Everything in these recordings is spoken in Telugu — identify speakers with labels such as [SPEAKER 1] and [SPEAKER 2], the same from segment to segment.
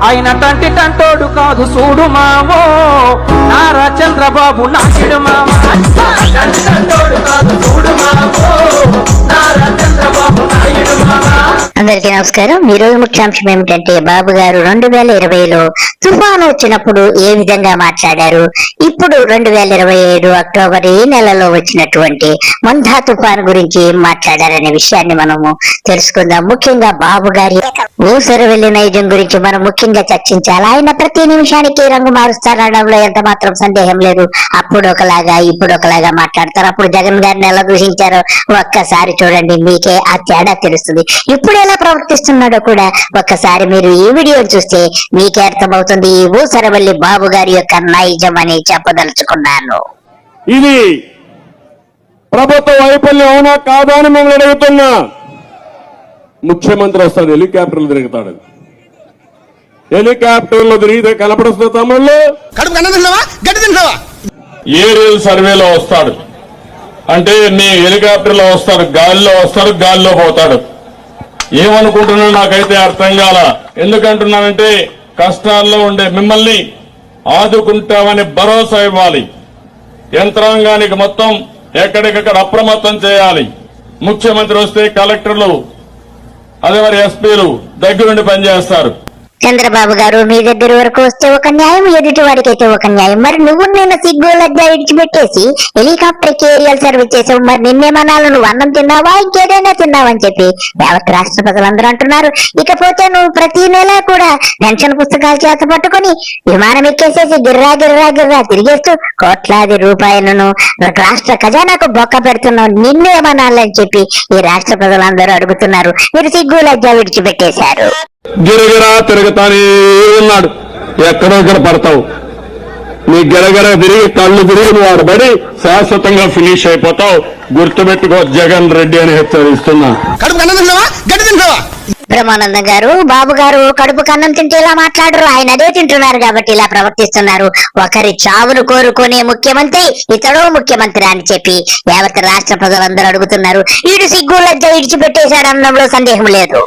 [SPEAKER 1] ఆయన తంటోడు కాదు చూడు మామో నారా చంద్రబాబు నాయుడు మామ. తంటోడు కాదు చూడు మామో నారా చంద్రబాబు నాయుడు మామ.
[SPEAKER 2] అందరికీ నమస్కారం. ఈ రోజు ముఖ్యాంశం ఏమిటంటే బాబు గారు 2020లో తుఫాను వచ్చినప్పుడు ఏ విధంగా మాట్లాడారు, ఇప్పుడు 2027 అక్టోబర్ ఈ నెలలో వచ్చినటువంటి మందా తుఫాను గురించి ఏం మాట్లాడారనే విషయాన్ని మనము తెలుసుకుందాం. ముఖ్యంగా బాబు గారి ఊసరవెల్లి నైజం గురించి మనం ముఖ్యంగా చర్చించాలి. ఆయన ప్రతి నిమిషానికి రంగు మారుస్తారనడంలో ఎంత మాత్రం సందేహం లేదు. అప్పుడు ఒకలాగా ఇప్పుడు ఒకలాగా మాట్లాడతారు. అప్పుడు జగన్ గారిని ఎలా దూషించారో ఒక్కసారి చూడండి, మీకే ఆ తేడా తెలుస్తుంది. ఇప్పుడు ఎలా ప్రవర్తిస్తున్నాడో కూడా ఒక్కసారి మీరు ఈ వీడియో చూస్తే మీకే అర్థమవుతుంది. ఈ ఊసరవెల్లి బాబు గారి యొక్క నైజం అని చెప్పదలుచుకున్నాను.
[SPEAKER 3] ఇది ప్రభుత్వ వైఫల్యం అవునా కాదా అని మేము అడుగుతున్నా. ముఖ్యమంత్రి వస్తాడు, హెలికాప్టర్లు తిరుగుతాడు. హెలికాప్టర్లో తిరిగితే కనపడుతుంది తమ్ముళ్ళు. ఏరియల్ సర్వేలో వస్తాడు అంటే నీ హెలికాప్టర్లో వస్తాడు, గాలిలో వస్తాడు, గాలిలో పోతాడు. ఏమనుకుంటున్నా నాకైతే అర్థం కాల. ఎందుకంటున్నానంటే కష్టాల్లో ఉండే మిమ్మల్ని ఆదుకుంటామని భరోసా ఇవ్వాలి. యంత్రాంగానికి మొత్తం ఎక్కడికక్కడ అప్రమత్తం చేయాలి. ముఖ్యమంత్రి వస్తే కలెక్టర్లు అదే మరి ఎస్పీలు దగ్గరుండి పనిచేస్తారు.
[SPEAKER 2] చంద్రబాబు గారు మీ దగ్గర వరకు వస్తే ఒక న్యాయం, ఎదుటి వాడికి అయితే ఒక న్యాయం. మరి నువ్వు నేను సిగ్గులజ్జా విడిచిపెట్టేసి హెలికాప్టర్ కి ఏరియల్ సర్వీస్ చేసావు. మరి నిన్నేమనాలు, నువ్వు అన్నం తిన్నావా ఇంకేదైనా తిన్నావని చెప్పి యావత్ రాష్ట్ర ప్రజలందరూ అంటున్నారు. ఇకపోతే నువ్వు ప్రతి నెల కూడా పెన్షన్ పుస్తకాలు చేత పట్టుకుని విమానం ఎక్కేసేసి గిర్రా గిర్రా గిర్రా తిరిగేస్తూ కోట్లాది రూపాయలను రాష్ట్ర ఖజానాకు బొక్క పెడుతున్నావు. నిన్నేమనాలని చెప్పి ఈ రాష్ట్ర ప్రజలందరూ అడుగుతున్నారు. మీరు సిగ్గులజ్జా విడిచిపెట్టేశారు.
[SPEAKER 3] గిరగిరా తిరుగుతానే ఉన్నాడు. ఎక్కడో ఇక్కడ పడతావు. నీ గిరగిర తిరిగి కళ్ళు తిరిగి నువ్వు ఆడబడి శాశ్వతంగా ఫినిష్ అయిపోతావు. గుర్తుపెట్టుకో, జగన్ రెడ్డి అని హెచ్చరిస్తున్నా.
[SPEAKER 2] బ్రహ్మానందం గారు, బాబు గారు కడుపు కన్నం తింటే ఇలా మాట్లాడరు. ఆయన అదే తింటున్నారు కాబట్టి ఇలా ప్రవర్తిస్తున్నారు. ఒకరి చావును కోరుకునే ముఖ్యమంత్రి ఇతడో ముఖ్యమంత్రి అని చెప్పి యావత్ రాష్ట్ర ప్రజలందరూ అడుగుతున్నారు. వీడు సిగ్గు లజ్జ విడిచిపెట్టేశాడు అనడంలో సందేహం లేదు.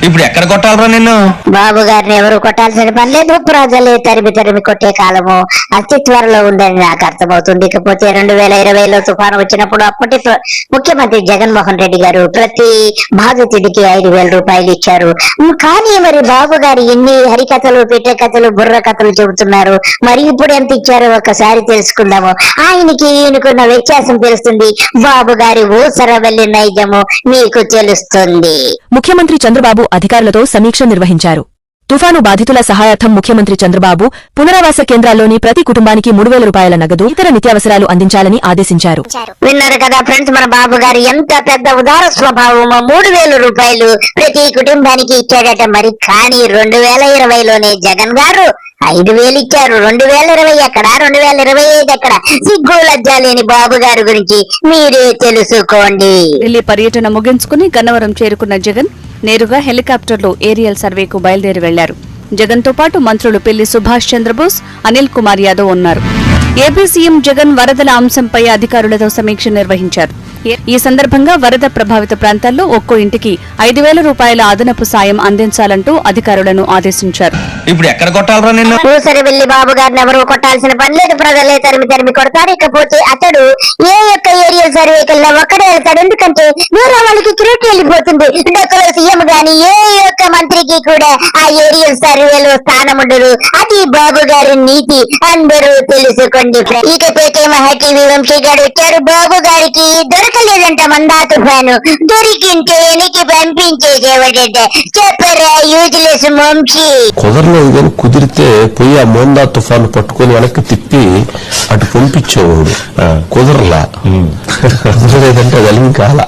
[SPEAKER 4] ఇప్పుడు ఎక్కడ కొట్టాలరా నిన్ను?
[SPEAKER 2] బాబు గారిని ఎవరు కొట్టాల్సిన పని లేదు. ప్రజలే తరిమి తరిమి కొట్టే కాలము అతి త్వరలో ఉందని నాకు అర్థమవుతుంది. ఇకపోతే 2020లో తుఫాను వచ్చినప్పుడు అప్పటి ముఖ్యమంత్రి జగన్మోహన్ రెడ్డి గారు ప్రతి బాధితుడికి 5,000 రూపాయలు ఇచ్చారు. కానీ మరి బాబు గారు ఎన్ని హరికథలు, పిట్ట కథలు, బుర్ర కథలు చెబుతున్నారు. మరి ఇప్పుడు ఎంత ఇచ్చారో ఒకసారి తెలుసుకుందాము. ఆయనకి ఈయనకున్న వ్యత్యాసం తెలుస్తుంది. బాబు గారి ఊసరవెల్లి నైజము మీకు తెలుస్తుంది.
[SPEAKER 5] ముఖ్యమంత్రి చంద్రబాబు అధికారులతో సమీక్ష నిర్వహించారు. తుఫాను బాధితుల సహాయార్థం ముఖ్యమంత్రి చంద్రబాబు పునరావాస కేంద్రాల్లోని ప్రతి కుటుంబానికి 3,000 రూపాయల నగదు, ఇతర నిత్యావసరాలు అందించాలని ఆదేశించారు.
[SPEAKER 2] విన్నారు కదా ఫ్రెండ్స్, మన బాబు గారు ఎంత పెద్ద ఉదార స్వభావమో. 3,000 రూపాయలు ప్రతి కుటుంబానికి ఇచ్చాడట. మరి కానీ 2020లోనే జగన్ గారు 5,000 ఇచ్చారు. 2020 ఎక్కడ, 2025 ఎక్కడ? సిగ్గు లజ్జా లేని బాబు గారి గురించి మీరే తెలుసుకోండి.
[SPEAKER 6] ఢిల్లీ పర్యటన ముగించుకుని గన్నవరం చేరుకున్న జగన్ నేరుగా హెలికాప్టర్లో ఏరియల్ సర్వేకు బయలుదేరి వెళ్లారు. జగన్ తో పాటు మంత్రులు పెల్లి సుభాష్ చంద్రబోస్, అనిల్ కుమార్ యాదవ్ ఉన్నారు. ఏపీ సీఎం జగన్ వరదల అంశంపై అధికారులతో సమీక్ష నిర్వహించారు. ఈ సందర్భంగా వరద ప్రభావిత ప్రాంతాల్లో ఒక్కో ఇంటికి 5,000 రూపాయల అదనపు సాయం అందించాలంటూ అధికారులను ఆదేశించారు.
[SPEAKER 4] ఇప్పుడు ఎక్కడ కొట్టాలరా నిన్ను?
[SPEAKER 2] ఊసరవెల్లి బాబు గారిని ఎవరు కొట్టాల్సిన పని లేదు. ప్రజలే తరిమి తరిమి కొడతారు. ఇకపోతే అతడు ఏ యొక్క ఏరియల్ సర్వేకి వెళ్ళినా ఒక్కడే వెళ్తాడు. ఎందుకంటే వేరే వాళ్ళకి క్రెడిట్ వెళ్ళిపోతుంది. డొక్కలో సీఎం గాని ఏ యొక్క మంత్రికి కూడా ఆ ఏరియల్ సర్వేలో స్థానం ఉండదు. అది బాబు గారి నీతి, అందరూ తెలుసుకోండి. ఇకపోతే మహా టీవీ వంశీ గారు వచ్చారు. బాబు గారికి దొరకలేదంట మందా తుఫాను, దొరికింటే వెనక్కి పంపించేసేవాడట. చెప్పరా యూజ్లెస్ వంశీ.
[SPEAKER 7] కుదరలేదు కానీ కుదిరితే పోయి ఆ మోందా తుఫాను పట్టుకొని వెనక్కి తిప్పి అటు పంపించేవాడు. కుదరలా. కుదరలేదంటే అది కాల.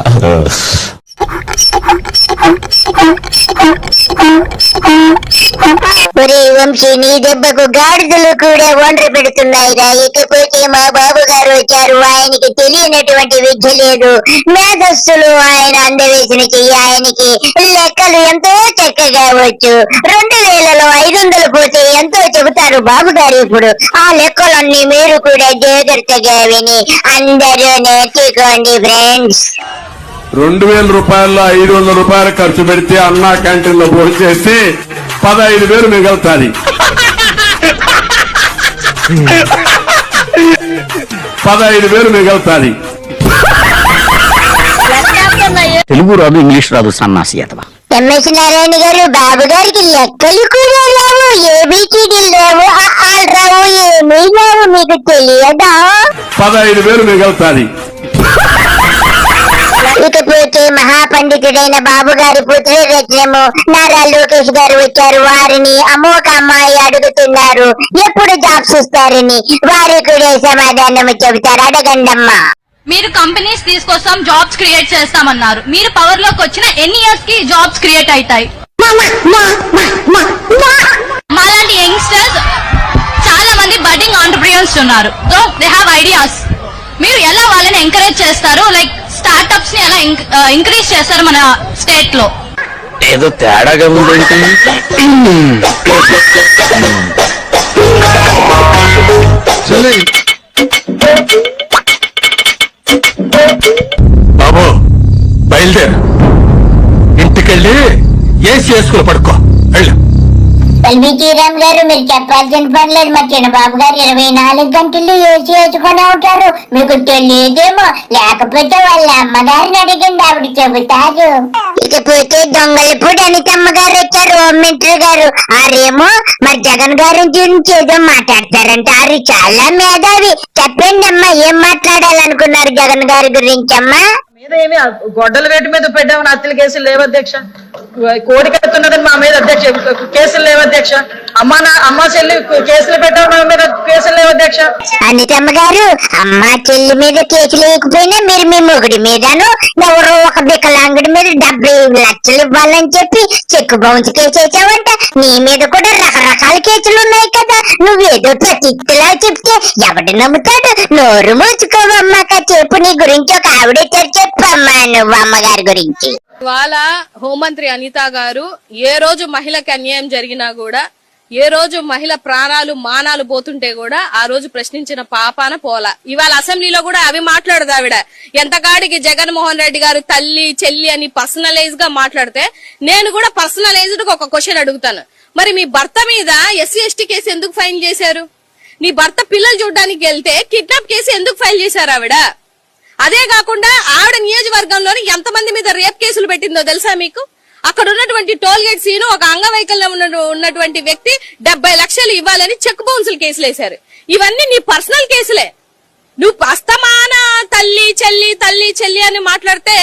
[SPEAKER 2] ఒరే వంశీ, నీ దెబ్బకు గాడిదలు కూడా ఒండ్ర పెడుతున్నాయిరా. ఇకపోతే మా బాబు గారు వచ్చారు. ఆయనకి తెలియనటువంటి విద్య లేదు. మేధస్సులు ఆయన అందవేసిన చెయ్యి. ఆయనకి లెక్కలు ఎంతో చక్కగా వచ్చు. 2000లో 500 పోతే ఎంతో చెబుతారు బాబు గారు. ఇప్పుడు ఆ లెక్కలన్నీ మీరు కూడా జాగ్రత్తగా విని అందరూ నేర్చుకోండి ఫ్రెండ్స్.
[SPEAKER 3] 2,000 రూపాయల్లో 500 రూపాయలు ఖర్చు పెడితే అన్నా క్యాంటీన్ లో భోజనం చేసి 15,000 మిగులుతుంది. 15,000 మిగులుతుంది.
[SPEAKER 1] తెలుగు రాదు, ఇంగ్లీష్ రాదు, సన్నాసి అతవా.
[SPEAKER 2] ఎంఎస్ నారాయణ గారు, బాబు గారికి లెక్కలు కూడా రావు, ఏబిసిడీలు రావు, ఆలు రావు, ఏమీ రావు, మీకు తెలియదా?
[SPEAKER 3] 15,000 మిగులుతుంది.
[SPEAKER 2] ఇకపోతే మహాపండితుడైన బాబు గారి పుత్ర రత్నము నారా లోకేష్ గారు వచ్చారు. వారిని అమోక అమ్మాయి అడుగుతున్నారు ఎప్పుడు జాబ్స్ ఇస్తారని. వారి కూడా సమాధానం చెబుతారు, అడగండమ్మా.
[SPEAKER 8] మీరు కంపెనీస్ తీసుకొస్తాం, జాబ్స్ క్రియేట్ చేస్తామన్నారు. మీరు పవర్ లోకి వచ్చిన ఎన్ని ఇయర్స్ కి జాబ్స్ క్రియేట్ అవుతాయి? మాలాంటి యంగ్స్టర్స్ చాలా మంది బడ్డింగ్ ఆంటర్ప్రినర్స్ ఉన్నారు. So they have ideas. మీరు ఎలా వాళ్ళని ఎంకరేజ్ చేస్తారు? లైక్ స్టార్ట్అప్స్ ని ఎలా ఇంక్రీజ్ చేస్తారు మన స్టేట్ లో?
[SPEAKER 1] ఏదో తేడాగా ఉందంటే
[SPEAKER 3] బాబు బయలుదేరు, ఇంటికెళ్ళి ఏసీ వేసుకుని పడుకో. వెళ్ళు.
[SPEAKER 2] ఎల్వి శ్రీరామ్ గారు, మీరు చెప్పాల్సిన పర్లేదు. మా చిన్నబాబు గారు 24 గంటలు ఏసీ వేసుకొని ఉంటారు, మీకు తెలియదేమో. లేకపోతే వాళ్ళ అమ్మగారిని అడిగింది, ఆవిడ చెబుతారు. ఇకపోతే దొంగలపూడి అనితమ్మ గారు వచ్చారు, హోమ్ మినిస్టర్ గారు. ఆరేమో మరి జగన్ గారి గురించి ఏదో మాట్లాడతారంట. ఆరు చాలా మేధావి. చెప్పండి అమ్మా, ఏం మాట్లాడాలనుకున్నారు జగన్ గారి గురించి అమ్మా?
[SPEAKER 9] మీద ఏమి గొడ్డల రేటు మీద పెట్టామని హత్యల కేసులు లేవు అధ్యక్ష. కోడికెత్తున్నదని మా మీద అధ్యక్ష కేసులు లేవు అధ్యక్ష. అమ్మ చెల్లి కేసులు పెట్టాము, మా మీద కేసులు లేవు అధ్యక్ష.
[SPEAKER 2] అనితమ్మ గారు, అమ్మ చెల్లి మీద కేసు లేకపోయినా మీరు మీ మొగుడి మీదను ఎవరో ఒక వికలాంగుడి మీద 70 లక్షలు ఇవ్వాలని చెప్పి చెక్కు బౌన్స్ కేసు వేసావంట. నీ మీద కూడా రకరకాల కేసులు ఉన్నాయి కదా. నువ్వేదో ప్రతిలా చెప్తే ఎవడు నమ్ముతాడు? నోరు మూసుకోవమ్మాక చెప్పు. నీ గురించి ఒక ఆవిడ చెప్పమ్మా, నువ్వు అమ్మగారి గురించి.
[SPEAKER 10] ఇవాళ హోంమంత్రి అనిత గారు ఏ రోజు మహిళకి అన్యాయం జరిగినా కూడా, ఏ రోజు మహిళ ప్రాణాలు మానాలు పోతుంటే కూడా ఆ రోజు ప్రశ్నించిన పాపాన పోలా. ఇవాళ అసెంబ్లీలో కూడా అవి మాట్లాడదు ఆవిడ. ఎంతకాడికి జగన్మోహన్ రెడ్డి గారు తల్లి చెల్లి అని పర్సనలైజ్ గా మాట్లాడితే, నేను కూడా పర్సనలైజ్డ్ ఒక క్వశ్చన్ అడుగుతాను. మరి మీ భర్త మీద SC/ST కేసు ఎందుకు ఫైల్ చేశారు? నీ భర్త పిల్లలు చూడడానికి వెళ్తే కిడ్నాప్ కేసు ఎందుకు ఫైల్ చేశారు ఆవిడ? అదే కాకుండా ఆవిడ నియోజకవర్గంలోని ఎంతమంది మీద రేప్ కేసులు పెట్టిందో తెలుసా మీకు? అక్కడ ఉన్నటువంటి టోల్ గేట్ సీను ఒక అంగవైకల్యం ఉన్నటువంటి వ్యక్తి 70 లక్షలు ఇవ్వాలని చెక్ బౌన్సులు కేసులు వేశారు. ఇవన్నీ నీ పర్సనల్ కేసులే. నువ్వు అస్తమాన తల్లి చెల్లి తల్లి చెల్లి అని మాట్లాడితే,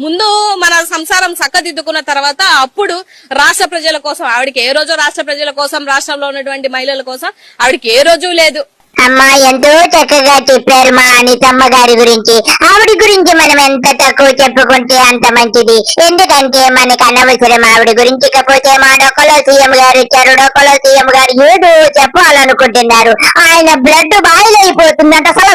[SPEAKER 10] ముందు మన సంసారం చక్కదిద్దుకున్న తర్వాత అప్పుడు రాష్ట్ర ప్రజల కోసం, ఆవిడకి ఏ రోజు రాష్ట్ర ప్రజల కోసం, రాష్ట్రంలో ఉన్నటువంటి మహిళల కోసం ఆవిడకి ఏ రోజు లేదు.
[SPEAKER 2] అమ్మా, ఎంతో చక్కగా చెప్పారు మా అనితమ్మ గారి గురించి. ఆవిడ గురించి మనం ఎంత తక్కువ చెప్పుకుంటే అంత మంచిది. ఎందుకంటే మనకు అనవసరం ఆవిడ గురించి. ఇకపోతే మా డొక్కలో సీఎం గారు వచ్చారు. డొక్కలో సీఎం గారు ఏదో చెప్పాలనుకుంటున్నారు. ఆయన బ్లడ్ బాయిల్ అయిపోతుందంట, సల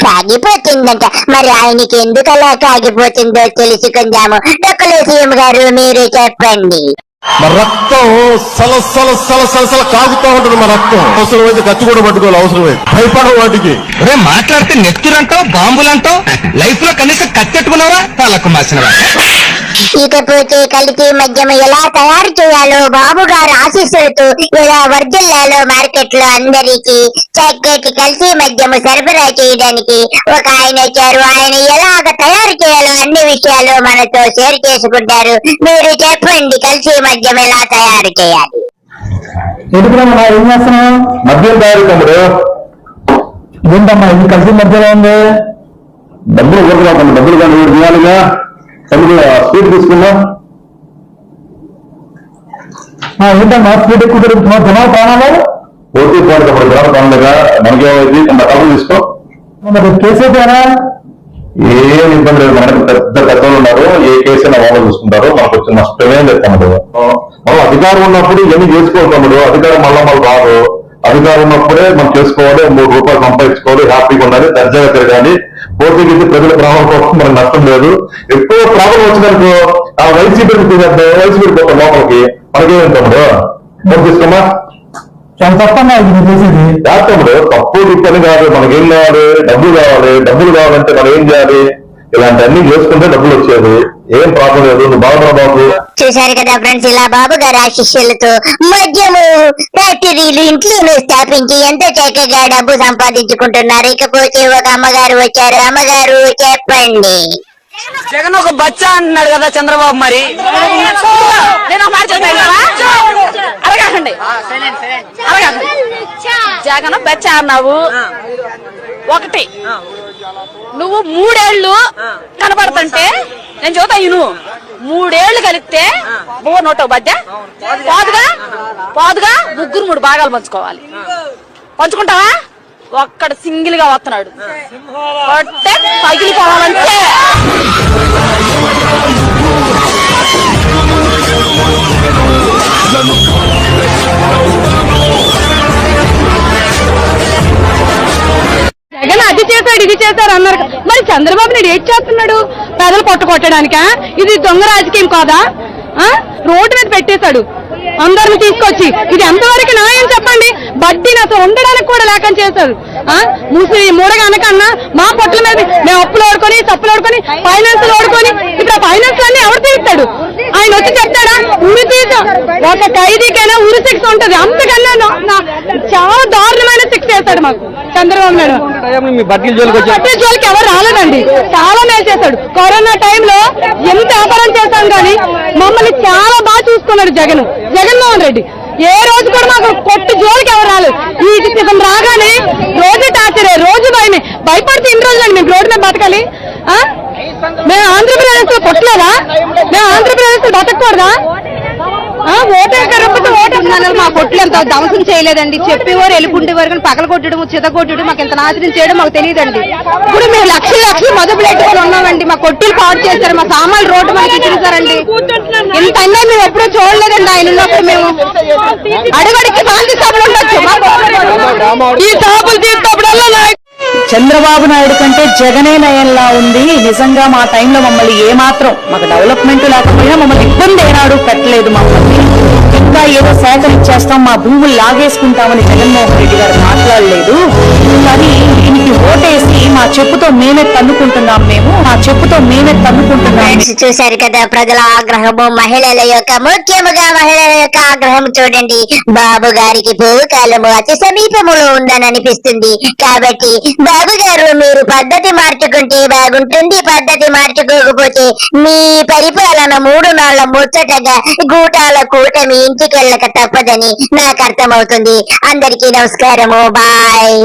[SPEAKER 2] కాగిపోతుందంట. మరి ఆయనకి ఎందుకు అలా కాగిపోతుందో తెలుసుకుందాము. డొక్కలో సీఎం గారు, మీరు చెప్పండి.
[SPEAKER 7] మరి రక్తం సల కాగుతా ఉంటుంది. మా రక్తం అవసరమైతే ఖర్చు కూడా పట్టుకోవాలి, అవసరమైతే భయపడవు వాటికి.
[SPEAKER 4] మాట్లాడితే నెత్తురంటావు, బాంబులంటావు. లైఫ్ లో కనీసం కత్తెట్టుకున్నావా? తలకు మాసినవా?
[SPEAKER 2] ఇకపోతే కల్తీ మద్యం ఎలా తయారు చేయాలో బాబు గారు ఆశీస్సులతో ఎలా వర్జిల్లాలో మార్కెట్ లో అందరికీ చక్కటి కల్తీ మద్యము సరఫరా చేయడానికి ఒక ఆయన వచ్చారు. ఆయన ఎలాగ తయారు చేయాలో అన్ని విషయాలు మనతో షేర్ చేసుకుంటారు. మీరు చెప్పండి, కల్తీ మద్యం ఎలా తయారు చేయాలి?
[SPEAKER 1] ఏం చేస్తున్నావు?
[SPEAKER 3] మద్యం తయారు తమ్ముడు.
[SPEAKER 1] ఏంటమ్మా ఇది కలిసి మధ్యలో ఉంది?
[SPEAKER 3] డబ్బులు కొడుకురాకుండా డబ్బులు కానీ చేయాలిగా. తమ్ముడు స్పీడ్ తీసుకున్నా.
[SPEAKER 1] ఏంటమ్మా స్పీడ్ ఎక్కువ తిరుగుతున్నావు? జనాలు ప్రాణాలు
[SPEAKER 3] పోటీ పోటీ తమ్ముడు, జనాలు పనులుగా మనకేమైంది? కొంత డబ్బులు తీసుకో.
[SPEAKER 1] మరి కేసు అయిపోయారా?
[SPEAKER 3] ఏం ఇబ్బంది లేదు. మనకు పెద్ద పెద్దలు ఉన్నారు, ఏ కేసు అయినా వాళ్ళు చూసుకుంటారు. మనకు వచ్చిన నష్టమే లేదు తమ్ముడు. మనం అధికారం ఉన్నప్పుడు ఇవన్నీ చేసుకోవాలి తమ్ముడు. అధికారం మళ్ళా రాదు. అధికారం ఉన్నప్పుడే మనం చేసుకోవాలి, 3 రూపాయలు సంపాదించుకోవాలి, హ్యాపీగా ఉండాలి, దర్జాగా తిరగాలి. పోటీకి ప్రజల ప్రాణం కోసం మనకు నష్టం లేదు. ఎక్కువ ప్రాబ్లం వచ్చిందనుకో ఆ వైసీపీ పోతాం లోపలికి. మనకేం తమ్ముడు? నోట్ తీసుకోమా.
[SPEAKER 1] చాలా తప్పన్నా ఇది చేసేది.
[SPEAKER 3] తమ్ముడు తప్పు పని కాదు. మనకేం కావాలి? డబ్బులు కావాలి. డబ్బులు కావాలంటే మనం ఏం చేయాలి? ఇలాంటి అన్ని చేసుకుంటే డబ్బులు వచ్చేది.
[SPEAKER 7] ఏం ప్రాబ్లం లేదు, నువ్వు బాగున్నా బాబు.
[SPEAKER 2] చూశారు కదా ఫ్రెండ్స్, ఇలా బాబు గారు ఆశిష్యులతో మద్యము ఫ్యాక్టరీలు ఇంట్లోనూ స్థాపించి ఎంతో చక్కగా డబ్బు సంపాదించుకుంటున్నారు. ఇకపోతే ఒక అమ్మగారు వచ్చారు. అమ్మగారు చెప్పండి.
[SPEAKER 9] జగన్ ఒక బచ్చా అంటున్నాడు కదా చంద్రబాబు, మరి నేను ఒక మాట అరగండి జగన్ బచ్చా అన్నావు. ఒకటి నువ్వు 3 ఏళ్ళు కనబడుతుంటే నేను చూతా నువ్వు 3 ఏళ్ళు కలిపితే నోట బద్ద పోదుగా 3 భాగాలు పంచుకోవాలి. పంచుకుంటావా? ఒక్కడ సింగిల్ గా వస్తున్నాడు, పగిలిపోవాలంటే
[SPEAKER 10] జగన్ అది చేశాడు ఇది చేశారు అన్నారు. మరి చంద్రబాబు నాయుడు ఏం చేస్తున్నాడు? పేదలు కొట్టడానికా? ఇది దొంగ రాజకీయం కాదా? రోడ్డు మీద పెట్టేశాడు అందరిని తీసుకొచ్చి. ఇది ఎంతవరకు న్యాయం చెప్పండి? బడ్డీని అసలు ఉండడానికి కూడా లేకుండా చేశారు. మూసి మూడగా అనకన్నా మా పొట్ల మీద మేము అప్పులు ఓడుకొని తప్పులు ఓడుకొని ఫైనాన్స్ ఓడుకొని ఇప్పుడు ఆ ఫైనాన్స్ అన్ని ఎవరు తీస్తాడు? ఆయన వచ్చి చెప్తాడా? ఉరి తీస ఒక ఖైదీకైనా ఉరి శిక్ష ఉంటది, అంతకన్నా చాలా దారుణమైన శిక్ష చేస్తాడు మాకు చంద్రబాబు నాయుడు. బడ్డీ జోలికి ఎవరు రాలేదండి, చాలా మేలు చేశాడు. కరోనా టైంలో ఎంత వ్యాపారం చేశాం కానీ మమ్మల్ని చాలా బాగా చూసుకున్నాడు జగన్మోహన్ రెడ్డి. ఏ రోజు కూడా మాకు కొట్టు జోలికి ఎవరు రాలేదు. ఈ సీజన్ రాగానే రోజు టార్చరే, రోజు భయమే. భయపడితే ఇన్ని రోజులండి మేము రోడ్డు మీద బతకాలి? మేము ఆంధ్రప్రదేశ్ లో కొట్టలేదా? మేము ఆంధ్రప్రదేశ్ లో బతకూడదా? మా కొట్లు ఎంత ధ్వంసం చేయలేదండి. చెప్పేవారు వెళ్ళుకుంటేవారు కానీ పగల కొట్టడం చిత కొట్టడం మాకు ఎంత నాశనం చేయడం మాకు తెలియదండి. ఇప్పుడు మేము లక్షలు మదుపు పెట్టుకొని ఉన్నామండి. మా కొట్టులు పాడు చేశారు, మా సామాన్లు రోడ్డు మనకి ఇచ్చేసారండి. ఇంత అన్నా మేము ఎప్పుడూ చూడలేదండి. ఆయన ఉన్నప్పుడు మేము అడుగడికి శాంతి సభలు ఉండొచ్చు, ఈ సభలు తీసినప్పుడల్లా
[SPEAKER 9] చంద్రబాబు నాయుడు కంటే జగనే నయంలా ఉంది. నిజంగా మా టైంలో మమ్మల్ని ఏమాత్రం మాకు డెవలప్మెంట్ లేకపోయినా మమ్మల్ని ఇబ్బంది ఏనాడు పెట్టలేదు. మమ్మల్ని ఇంకా ఏదో సేకరించేస్తాం, మా భూములు లాగేసుకుంటామని జగన్మోహన్ రెడ్డి గారు మాట్లాడలేదు. కానీ దీనికి ఓటేసి మా చెప్పుతో మేమే తన్నుకుంటున్నాం.
[SPEAKER 2] చూశారు కదా ప్రజల ఆగ్రహము, మహిళల యొక్క, ముఖ్యముగా మహిళల యొక్క ఆగ్రహం చూడండి. బాబు గారికి భూకాలము అతి సమీపములో ఉందని అనిపిస్తుంది. కాబట్టి బాబు గారు మీరు పద్ధతి మార్చుకుంటే బాగుంటుంది, పద్ధతి మార్చుకోకపోతే మీ పరిపాలన 3 నాళ్ల ముచ్చటగా గూటాల కూటమి ఇంటికెళ్ళక తప్పదని నాకు అర్థమవుతుంది. అందరికీ నమస్కారము, బాయ్.